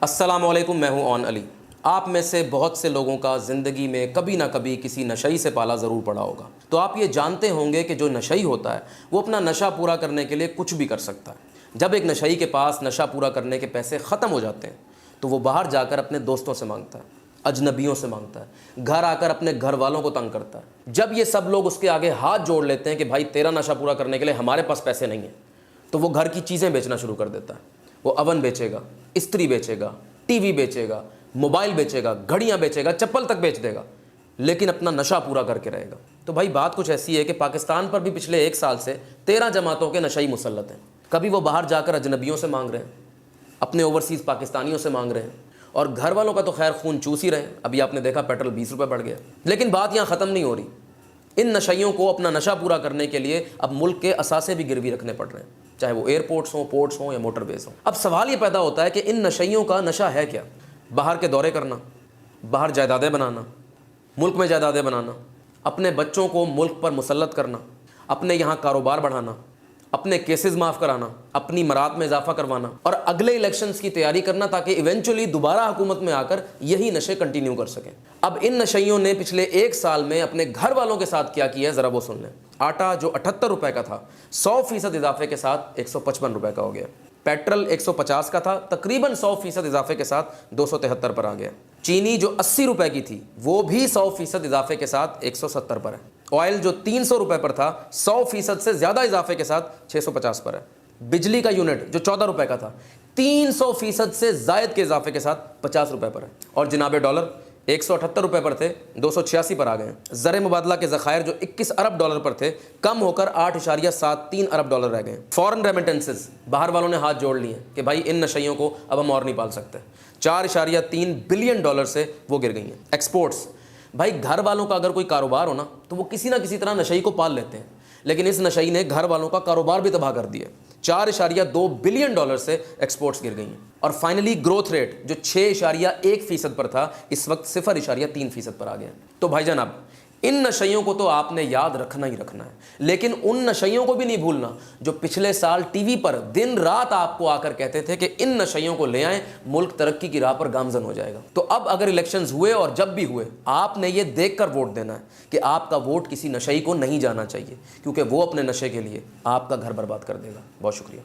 अस्सलाम वालेकुम, मैं हूं ऑन अली। आप में से बहुत से लोगों का ज़िंदगी में कभी ना कभी किसी नशई से पाला ज़रूर पड़ा होगा। तो आप ये जानते होंगे कि जो नशई होता है वो अपना नशा पूरा करने के लिए कुछ भी कर सकता है। जब एक नशई के पास नशा पूरा करने के पैसे ख़त्म हो जाते हैं तो वो बाहर जाकर अपने दोस्तों से मांगता है, अजनबियों से मांगता है, घर आकर अपने घर वालों को तंग करता है। जब ये सब लोग उसके आगे हाथ जोड़ लेते हैं कि भाई तेरा नशा पूरा करने के लिए हमारे पास पैसे नहीं हैं, तो वो घर की चीज़ें बेचना शुरू कर देता है। वो अवन बेचेगा, इस्त्री बेचेगा, टीवी बेचेगा, मोबाइल बेचेगा, घड़ियां बेचेगा, चप्पल तक बेच देगा, लेकिन अपना नशा पूरा करके रहेगा। तो भाई बात कुछ ऐसी है कि पाकिस्तान पर भी पिछले 1 साल से 13 जमातों के नशई मुसल्लत हैं। कभी वो बाहर जाकर अजनबियों से मांग रहे हैं, अपने ओवरसीज़ पाकिस्तानियों से मांग रहे हैं, और घर वालों का तो खैर खून चूस ही रहे हैं। अभी आपने देखा पेट्रोल 20 रुपये बढ़ गया। लेकिन बात यहाँ ख़त्म नहीं हो रही। इन नशइयों को अपना नशा पूरा करने के लिए अब मुल्क के असासे भी गिरवी रखने पड़ रहे हैं, चाहे वो एयरपोर्ट्स हों, पोर्ट्स हों या मोटरवेज हों। अब सवाल ये पैदा होता है कि इन नशइयों का नशा है क्या? बाहर के दौरे करना, बाहर जायदादें बनाना, मुल्क में जायदादें बनाना, अपने बच्चों को मुल्क पर मुसल्लत करना, अपने यहाँ कारोबार बढ़ाना, अपने केसेस माफ़ कराना, अपनी मरात में इजाफा करवाना और अगले इलेक्शंस की तैयारी करना ताकि इवेंचुअली दोबारा हुकूमत में आकर यही नशे कंटिन्यू कर सकें। अब इन नशइयों ने पिछले 1 साल में अपने घर वालों के साथ क्या किया है ज़रा वो सुन लें। आटा जो 78 रुपये का था 100% इजाफे के साथ 155 रुपये का हो गया। पेट्रोल 150 का था, तकरीबन 100% इजाफे के साथ 273 पर आ गया। चीनी जो 80 रुपये की थी वो भी 100% इजाफे के साथ 170 पर है। ऑयल जो 300 रुपये पर था 100% से ज़्यादा इजाफे के साथ 650 पर है। बिजली का यूनिट जो 14 रुपये का था 300% से ज़ायद के इजाफे के साथ 50 रुपये पर है। और जनाब डॉलर 178 रुपये पर थे 286 पर आ गए। ज़र मुबादला के ज़खायर जो 21 अरब डॉलर पर थे कम होकर 8.73 अरब डॉलर रह गए। फॉरेन रेमिटेंसेस बाहर वालों ने हाथ जोड़ लिए कि भाई इन नशइयों को अब हम और नहीं पाल सकते। 4.3 बिलियन डॉलर से वो गिर गई हैं। एक्सपोर्ट्स, भाई घर वालों का अगर कोई कारोबार हो ना तो वो किसी ना किसी तरह नशई को पाल लेते हैं, लेकिन इस नशई ने घर वालों का कारोबार भी तबाह कर दिया। 4.2 बिलियन डॉलर से एक्सपोर्ट्स गिर गई हैं। और फाइनली ग्रोथ रेट जो 6.1% पर था इस वक्त 0.3% पर आ गया। तो भाईजान अब इन नशइयों को तो आपने याद रखना ही रखना है, लेकिन उन नशइयों को भी नहीं भूलना जो पिछले साल टीवी पर दिन रात आपको आकर कहते थे कि इन नशइयों को ले आएं, मुल्क तरक्की की राह पर गामजन हो जाएगा। तो अब अगर इलेक्शंस हुए और जब भी हुए आपने ये देखकर वोट देना है कि आपका वोट किसी नशई को नहीं जाना चाहिए, क्योंकि वो अपने नशे के लिए आपका घर बर्बाद कर देगा। बहुत शुक्रिया।